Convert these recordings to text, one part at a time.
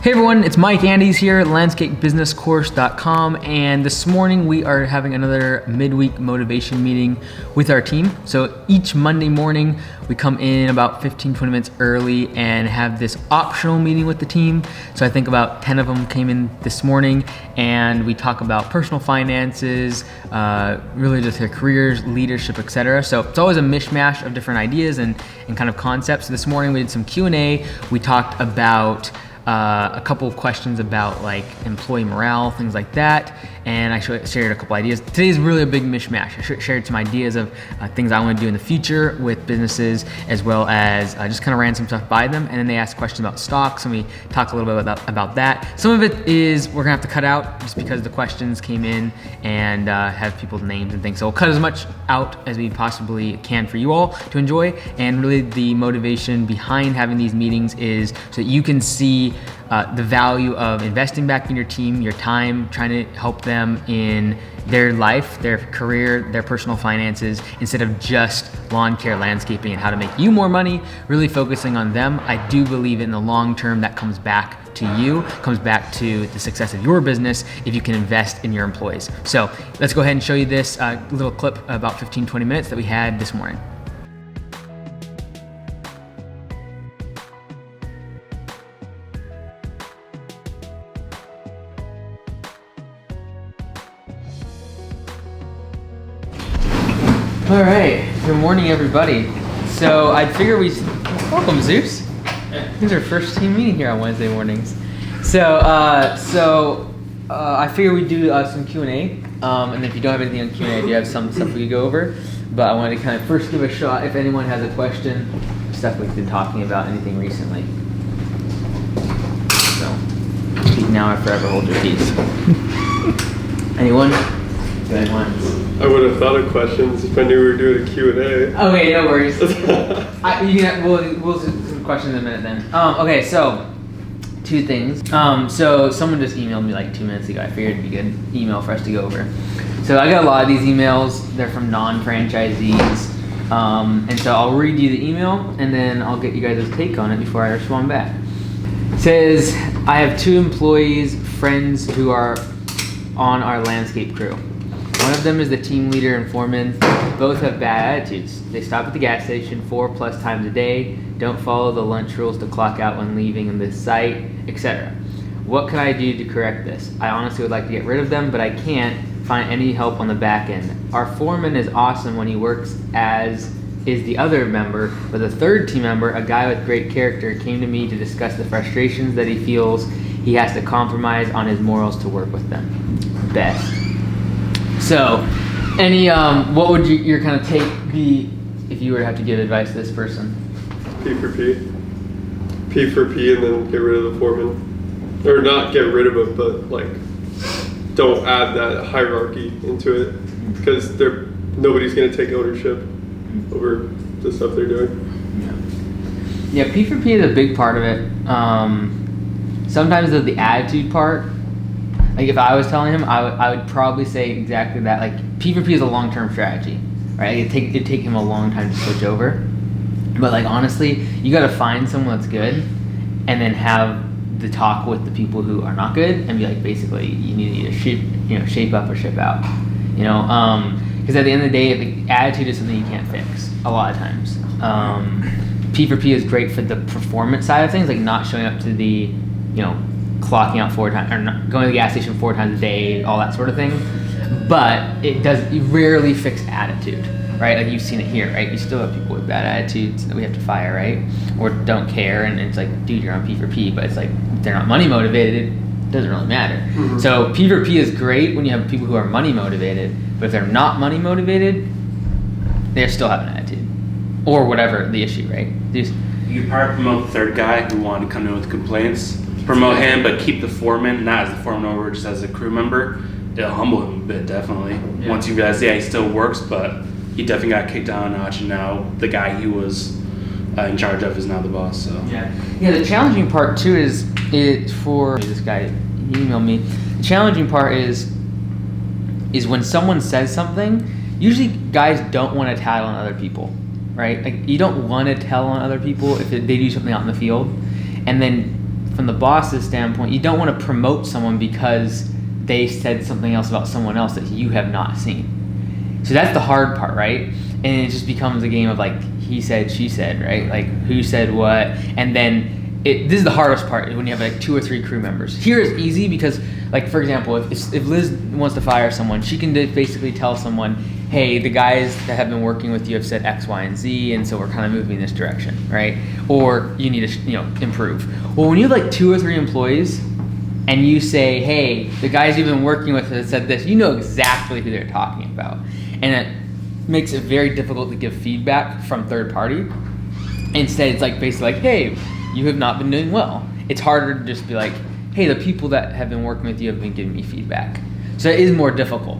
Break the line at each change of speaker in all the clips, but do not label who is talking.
Hey everyone, it's Mike Andes here at landscapebusinesscourse.com, and this morning we are having another midweek motivation meeting with our team. So each Monday morning we come in about 15-20 minutes early and have this optional meeting with the team. So I think about 10 of them came in this morning, and we talk about personal finances, really just their careers, leadership, etc. So it's always a mishmash of different ideas and kind of concepts. So this morning we did some Q&A. We talked about a couple of questions about like employee morale, things like that, and I shared a couple ideas. Today's really a big mishmash. I shared some ideas of things I want to do in the future with businesses, as well as just kind of ran some stuff by them, and then they asked questions about stocks, and we talked a little bit about that. Some of it is we're gonna have to cut out just because the questions came in and have people's names and things, so we'll cut as much out as we possibly can for you all to enjoy. And really the motivation behind having these meetings is so that you can see the value of investing back in your team, your time, trying to help them in their life, their career, their personal finances, instead of just lawn care, landscaping, and how to make you more money, really focusing on them. I do believe in the long term that comes back to you, comes back to the success of your business if you can invest in your employees. So let's go ahead and show you this little clip about 15-20 minutes that we had this morning. All right, good morning everybody. So I figure welcome Zeus. This is our first team meeting here on Wednesday mornings. So I figure we'd do some Q&A, and if you don't have anything on Q&A, I do have some stuff we could go over, but I wanted to kind of first give a shot if anyone has a question, stuff we've been talking about, anything recently. So, speak now or forever hold your peace. Anyone?
I would have thought of questions if I knew we were doing a Q&A.
Okay, no worries. We'll do some questions in a minute then. Okay, so two things. So someone just emailed me like 2 minutes ago. I figured it'd be a good email for us to go over. So I got a lot of these emails. They're from non-franchisees. And so I'll read you the email and then I'll get you guys' take on it before I respond back. It says, I have 2 employees, friends who are on our landscape crew. One of them is the team leader and foreman. Both have bad attitudes. They stop at the gas station 4+ times a day, don't follow the lunch rules to clock out when leaving this site, etc. What can I do to correct this? I honestly would like to get rid of them, but I can't find any help on the back end. Our foreman is awesome when he works, as is the other member, but the third team member, a guy with great character, came to me to discuss the frustrations that he feels he has to compromise on his morals to work with them. Best. So, what would your kind of take be if you were to have to give advice to this person?
P for P. P for P, and then get rid of the foreman. Or not get rid of it, but like, don't add that hierarchy into it, because nobody's going to take ownership over the stuff they're doing.
Yeah, P for P is a big part of it. Sometimes the attitude part, like if I was telling him, I would probably say exactly that. Like P for P is a long-term strategy, right? It'd take him a long time to switch over. But like honestly, you got to find someone that's good, and then have the talk with the people who are not good, and be like, basically, you need to either shape up or ship out. Because at the end of the day, the attitude is something you can't fix a lot of times. P for P is great for the performance side of things, like not showing up to the, clocking out 4 times, or not going to the gas station 4 times a day, all that sort of thing. But it rarely fix attitude, right? Like you've seen it here, right? You still have people with bad attitudes that we have to fire, right? Or don't care, and it's like, dude, you're on P for P, but it's like, if they're not money motivated, it doesn't really matter. Mm-hmm. So P for P is great when you have people who are money motivated, but if they're not money motivated, they still have an attitude. Or whatever the issue, right?
You could probably promote the third guy who wanted to come in with complaints. Promote him, but keep the foreman, not as the foreman over, just as a crew member. It'll humble him a bit, definitely. Yeah. Once you realize, he still works, but he definitely got kicked down a notch, and now the guy he was in charge of is now the boss. So
yeah. The challenging part too is for this guy. He emailed me. The challenging part is when someone says something. Usually, guys don't want to tattle on other people, right? Like you don't want to tell on other people if they do something out in the field, and then from the boss's standpoint, you don't want to promote someone because they said something else about someone else that you have not seen. So that's the hard part, right? And it just becomes a game of like he said, she said, right? Like who said what, and then this is the hardest part when you have like 2 or 3 crew members. Here it's easy because, like for example, if Liz wants to fire someone, she can basically tell someone, hey, the guys that have been working with you have said X, Y, and Z, and so we're kind of moving in this direction, right? Or you need to improve. Well, when you have like 2 or 3 employees and you say, hey, the guys you've been working with have said this, you know exactly who they're talking about. And it makes it very difficult to give feedback from third party. Instead, it's like basically like, hey, you have not been doing well. It's harder to just be like, hey, the people that have been working with you have been giving me feedback. So it is more difficult.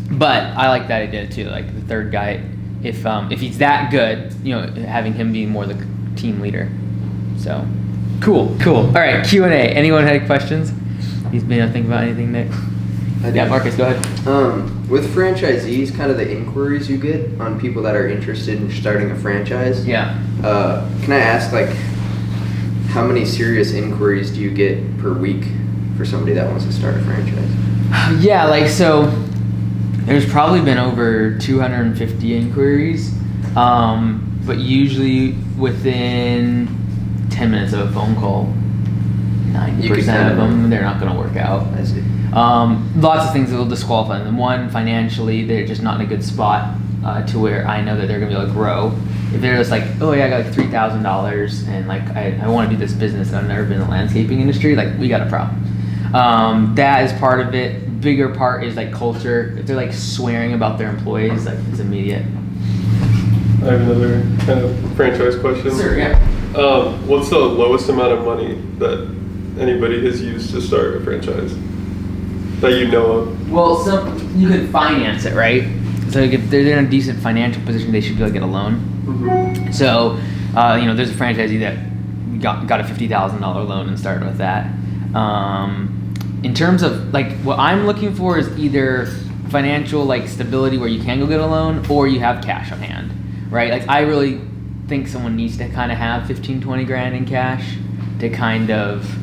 But I like that idea too, like the third guy, if he's that good, having him be more the team leader. So, cool. All right, Q&A. Anyone had questions? He's been thinking about anything, Nick? Yeah, Marcus, go ahead.
With franchisees, kind of the inquiries you get on people that are interested in starting a franchise.
Yeah.
Can I ask, like, how many serious inquiries do you get per week for somebody that wants to start a franchise?
Yeah, like so there's probably been over 250 inquiries, but usually within 10 minutes of a phone call, 90% of them, they're not going to work out.
I see.
Lots of things that will disqualify them. One, financially, they're just not in a good spot to where I know that they're going to be able to grow. If they're just like, oh yeah, I got like $3,000 and like I want to do this business and I've never been in the landscaping industry, like we got a problem. That is part of it. Bigger part is like culture. If they're like swearing about their employees, like it's immediate.
I have another kind of franchise question.
Sure, yeah.
What's the lowest amount of money that anybody has used to start a franchise that you know of?
Well, you could finance it, right? So if they're in a decent financial position, they should be able to get a loan.
Mm-hmm.
So, there's a franchisee that got a $50,000 loan and started with that. In terms of like what I'm looking for is either financial like stability where you can go get a loan or you have cash on hand, right? Like I really think someone needs to kind of have 15-20 grand in cash to kind of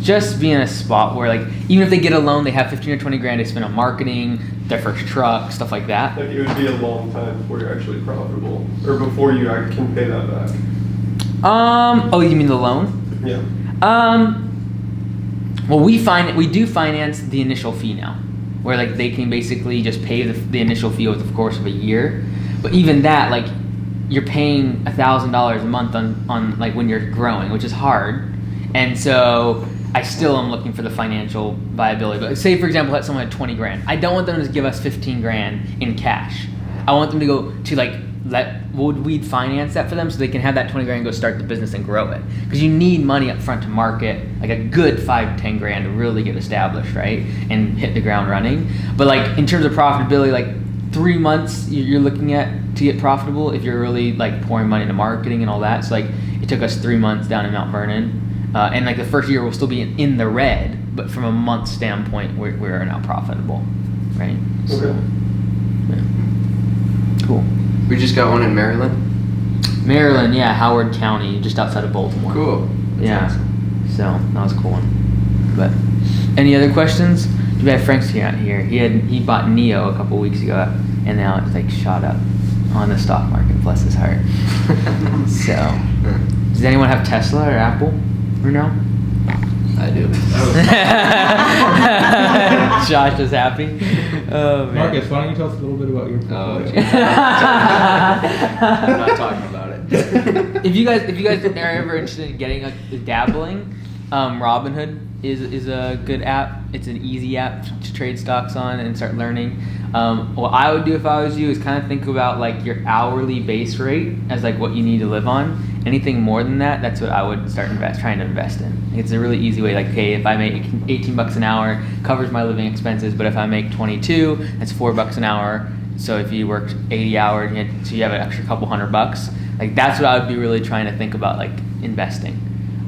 just be in a spot where like even if they get a loan, they have 15 or 20 grand to spend on marketing, their first truck, stuff like that.
Like it would be a long time before you're actually profitable, or before you can pay that back.
Oh, you mean the loan?
Yeah.
Well, we do finance the initial fee now, where like they can basically just pay the initial fee over the course of a year. But even that, like you're paying $1,000 a month on like when you're growing, which is hard. And so I still am looking for the financial viability. But say, for example, that someone had 20 grand. I don't want them to give us 15 grand in cash. I want them to go to like, would we finance that for them so they can have that 20 grand and go start the business and grow it? Because you need money up front to market, like a good 5-10 grand to really get established, right? And hit the ground running. But like in terms of profitability, like 3 months you're looking at to get profitable if you're really like pouring money into marketing and all that. So like it took us 3 months down in Mount Vernon. And like the first year we'll still be in the red, but from a month standpoint, we're now profitable, right? So,
Okay.
yeah. Cool.
We just got one in Maryland.
Maryland, yeah, Howard County, just outside of Baltimore.
Cool.
Yeah. So that was a cool one. But any other questions? We have Frank's here. He bought Neo a couple weeks ago, and now it's like shot up on the stock market. Bless his heart. So, does anyone have Tesla or Apple? Or no?
I do.
Josh is happy. Oh man.
Marcus, why don't you tell us a little bit about your portfolio?
I'm not talking about it.
If you guys are ever interested in getting dabbling, Robinhood is a good app. It's an easy app to trade stocks on and start learning. What I would do if I was you is kind of think about like your hourly base rate as like what you need to live on. Anything more than that, that's what I would start trying to invest in. It's a really easy way. Like, okay, if I make $18 an hour, covers my living expenses. But if I make 22, that's $4 an hour. So if you worked 80 hours, so you have an extra couple $100. Like that's what I would be really trying to think about, like investing.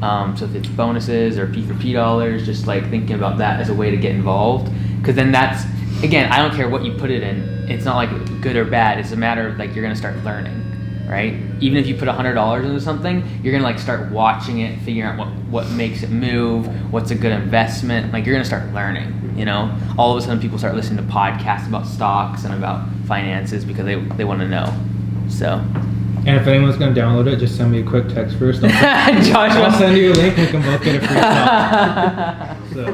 So if it's bonuses or P4P dollars, just like thinking about that as a way to get involved. Because then that's, again, I don't care what you put it in. It's not like good or bad. It's a matter of like you're gonna start learning, right? Even if you put $100 into something, you're gonna like start watching it, figuring out what makes it move, what's a good investment. Like you're gonna start learning, you know? All of a sudden people start listening to podcasts about stocks and about finances because they want to know. So.
And if anyone's going to download it, just send me a quick text first.
I'll
send you a link. We can both get a free stock. So.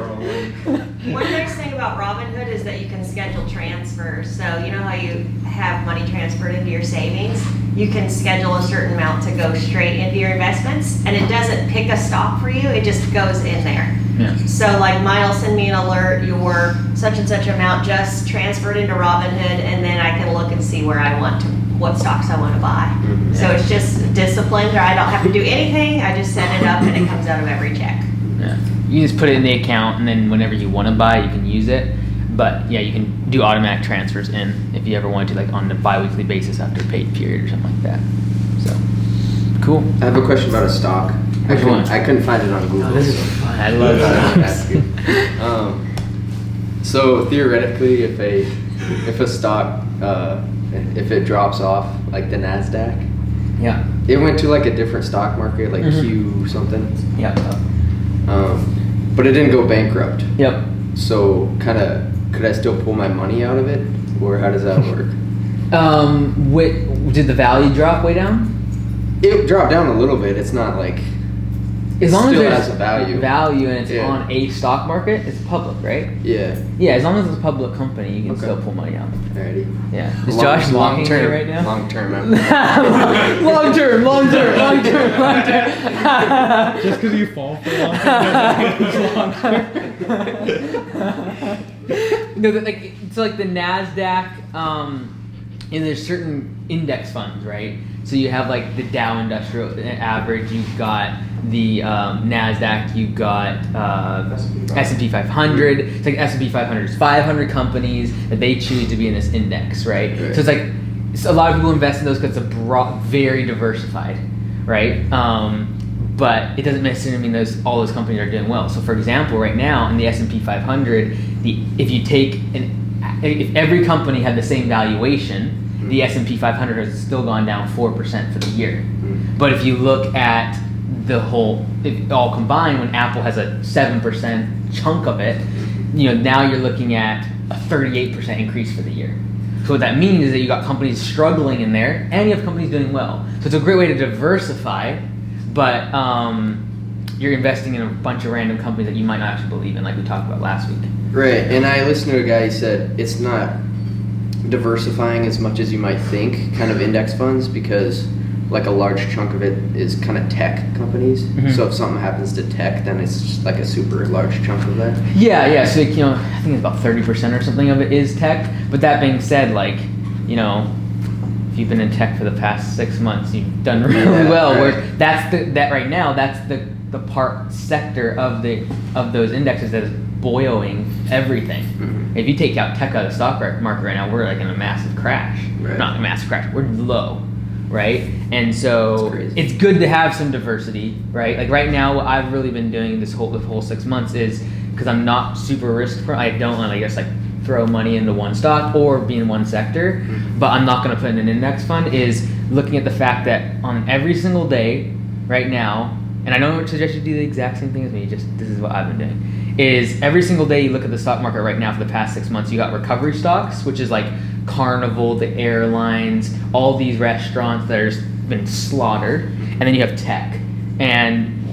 One nice thing about Robinhood is that you can schedule transfers. So you know how you have money transferred into your savings? You can schedule a certain amount to go straight into your investments, and it doesn't pick a stock for you. It just goes in there.
Yeah.
So like mine will send me an alert, your such and such amount just transferred into Robinhood, and then I can look and see what stocks I want to buy.
Mm-hmm.
So it's just disciplined, or I don't have to do anything. I just set it up and it comes out of every check.
Yeah. You just put it in the account, and then whenever you want to buy, you can use it. But yeah, you can do automatic transfers in if you ever want to, like on a bi-weekly basis after a paid period or something like that. So, cool.
I have a question about a stock.
Which one?
I couldn't find it on Google.
Oh, this is fun. I love that.
So theoretically, if a stock if it drops off, like the NASDAQ,
Yeah.
it went to like a different stock market, like
Mhm.
Q something.
Yep.
But it didn't go bankrupt.
Yep.
So could I still pull my money out of it, or how does that work?
Did the value drop way down?
It dropped down a little bit. It's not like
As long
still
as there's
has a value.
and it's
Yeah.
on a stock market, it's public, right?
Yeah.
Yeah, as long as it's a public company, you can
Okay.
still pull money out.
Alrighty.
Yeah. Is Josh mocking me right now?
Long term.
long term.
Just because you fall for long term doesn't mean it's long term.
No, like so like the NASDAQ, and there's certain index funds, right? So you have like the Dow Industrial Average, you've got the NASDAQ, you've got S&P 500. It's like S&P 500 is 500 companies that they choose to be in this index, right?
Right.
So it's like a lot of people invest in those because it's very diversified, right? But it doesn't necessarily mean all those companies are doing well. So for example, right now in the S&P 500, if every company had the same valuation, the S&P 500 has still gone down 4% for the year. But if you look at if all combined, when Apple has a 7% chunk of it, now you're looking at a 38% increase for the year. So what that means is that you got companies struggling in there, and you have companies doing well. So it's a great way to diversify, but you're investing in a bunch of random companies that you might not actually believe in, like we talked about last week.
Right, and I listened to a guy who said it's not diversifying as much as you might think, kind of index funds, because like a large chunk of it is kind of tech companies.
Mhm.
So if something happens to tech, then it's just like a super large chunk of that.
Yeah. So I think it's about 30% or something of it is tech. But that being said, if you've been in tech for the past 6 months, you've done really well.
Right.
Where that's right now, that's the part sector of those indexes that is boiling everything.
Mhm.
If you take out tech out of the stock market right now, we're like in a massive crash.
Right.
Not a massive crash. We're low. Right? And so
That's crazy.
it's good to have some diversity, right? Like right now, what I've really been doing the whole 6 months is, because I'm not super risk prone, I don't want to throw money into one stock or be in one sector, but I'm not going to put in an index fund, is looking at the fact that on every single day right now, and I don't suggest you do the exact same thing as me, just this is what I've been doing, is every single day you look at the stock market right now for the past 6 months, you got recovery stocks, which is like Carnival, the airlines, all these restaurants that have been slaughtered, and then you have tech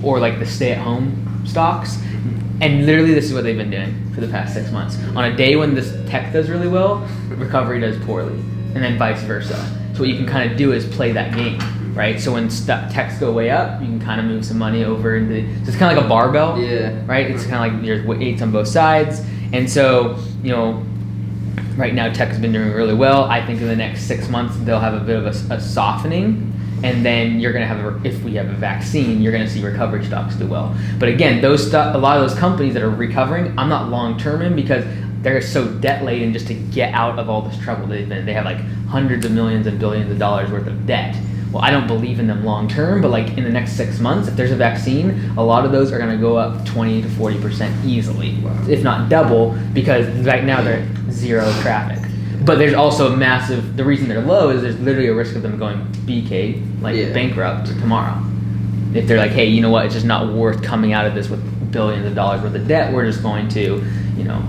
or like the stay-at-home stocks, and literally this is what they've been doing for the past 6 months. On a day when this tech does really well, recovery does poorly, and then vice versa. So what you can kind of do is play that game, right? So when techs go way up, you can kind of move some money over into. So it's kind of like a barbell,
Yeah.
right? It's kind of like there's weights on both sides, and so right now tech has been doing really well. I think in the next 6 months they'll have a bit of a softening, and then you're going to have if we have a vaccine, you're going to see recovery stocks do well. But again, a lot of those companies that are recovering, I'm not long term in, because they're so debt laden just to get out of all this trouble they've been in. They have like hundreds of millions and billions of dollars worth of debt. Well, I don't believe in them long term, but like in the next 6 months, if there's a vaccine, a lot of those are going to go up 20 to 40% easily, if not double, because right now they're at zero traffic. But there's also a massive. The reason they're low is there's literally a risk of them going BK, like bankrupt tomorrow. If they're like, hey, you know what? It's just not worth coming out of this with billions of dollars worth of debt. We're just going to,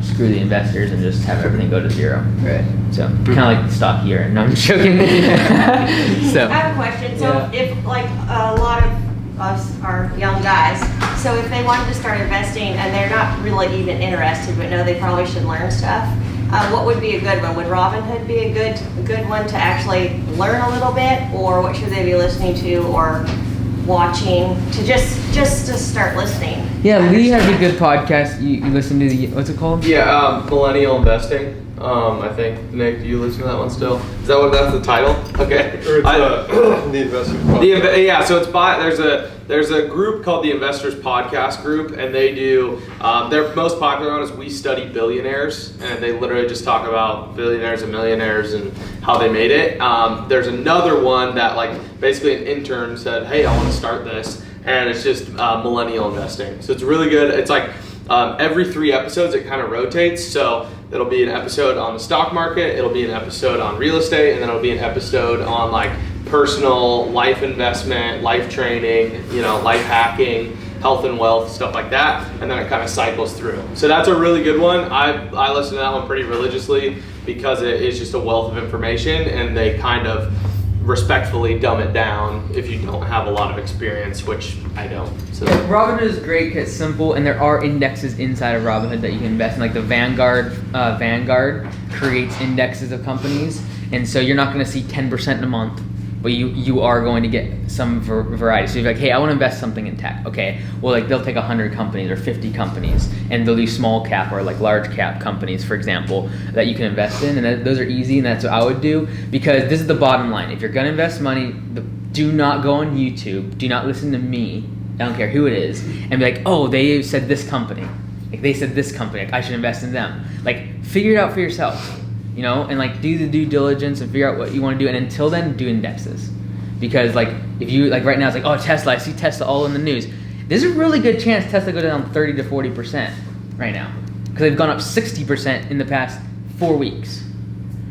screw the investors and just have everything go to zero.
Right.
So kind of like the stock here. No, I'm just joking. So
I have a question. So if like a lot of us are young guys, so if they wanted to start investing and they're not really even interested, but know they probably should learn stuff, what would be a good one? Would Robinhood be a good one to actually learn a little bit, or what should they be listening to or watching to just to start listening?
Yeah, Lee has a good podcast. You listen to what's it called?
Yeah, Millennial Investing. I think, Nick, do you listen to that one still? Is that that's the title? Okay.
Or it's the Investors Podcast.
Yeah, so it's there's a group called the Investors Podcast Group, and they do, their most popular one is We Study Billionaires, and they literally just talk about billionaires and millionaires and how they made it. There's another one that basically an intern said, hey, I want to start this, and it's just millennial investing. So it's really good. It's every 3 episodes it kind of rotates, so it'll be an episode on the stock market, it'll be an episode on real estate, and then it'll be an episode on personal life investment, life training, life hacking, health and wealth, stuff like that, and then it kind of cycles through. So that's a really good one. I listen to that one pretty religiously because it is just a wealth of information, and they kind of respectfully dumb it down if you don't have a lot of experience, which I don't. So
Robinhood is great because it's simple, and there are indexes inside of Robinhood that you can invest in. Like the Vanguard creates indexes of companies, and so you're not going to see 10% in a month, but you are going to get some variety. So you're like, hey, I want to invest something in tech. Okay, well, they'll take 100 companies or 50 companies, and they'll do small cap or large cap companies, for example, that you can invest in, and those are easy, and that's what I would do, because this is the bottom line. If you're going to invest money, do not go on YouTube, do not listen to me, I don't care who it is, and be like, oh, they said this company. They said this company, I should invest in them. Figure it out for yourself. And do the due diligence and figure out what you want to do. And until then, do indexes. Because if you, right now it's oh, Tesla, I see Tesla all in the news. There's a really good chance Tesla go down 30 to 40% right now. Because they've gone up 60% in the past 4 weeks.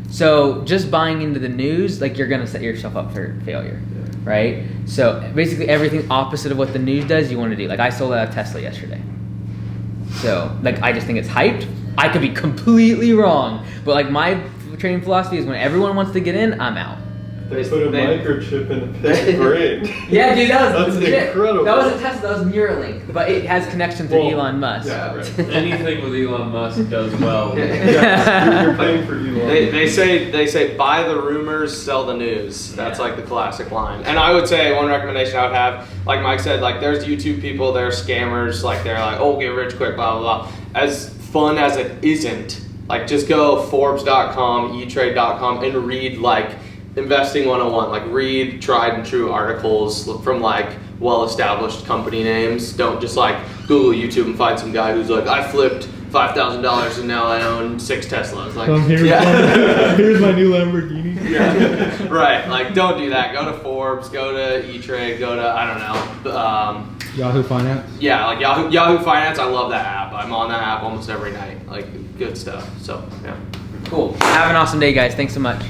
So just buying into the news, you're going to set yourself up for failure. Right? So basically everything opposite of what the news does, you want to do. I sold out of Tesla yesterday. So I just think it's hyped. I could be completely wrong, but my trading philosophy is when everyone wants to get in, I'm out.
They put a microchip in a pig's brain.
Yeah, dude, that's
incredible.
That wasn't Tesla, that was Neuralink, but it has connection to Elon Musk.
Yeah, right.
Anything with Elon Musk does well.
You're paying for Elon.
They say buy the rumors, sell the news. That's the classic line. And I would say one recommendation I would have, like Mike said, there's YouTube people, they're scammers, they're oh, get rich quick, blah blah blah. As fun as it isn't, just go Forbes.com, eTrade.com, and read Investing 101. Read tried and true articles from well-established company names. Don't just Google YouTube and find some guy who's I flipped $5,000 and now I own 6 Teslas.
Here's my new Lamborghini.
Yeah. Right. Don't do that. Go to Forbes. Go to eTrade. Go to I don't know.
Yahoo Finance.
Yeah, Yahoo Finance. I love that app. I'm on that app almost every night. Good stuff. So yeah.
Cool. Have an awesome day, guys. Thanks so much.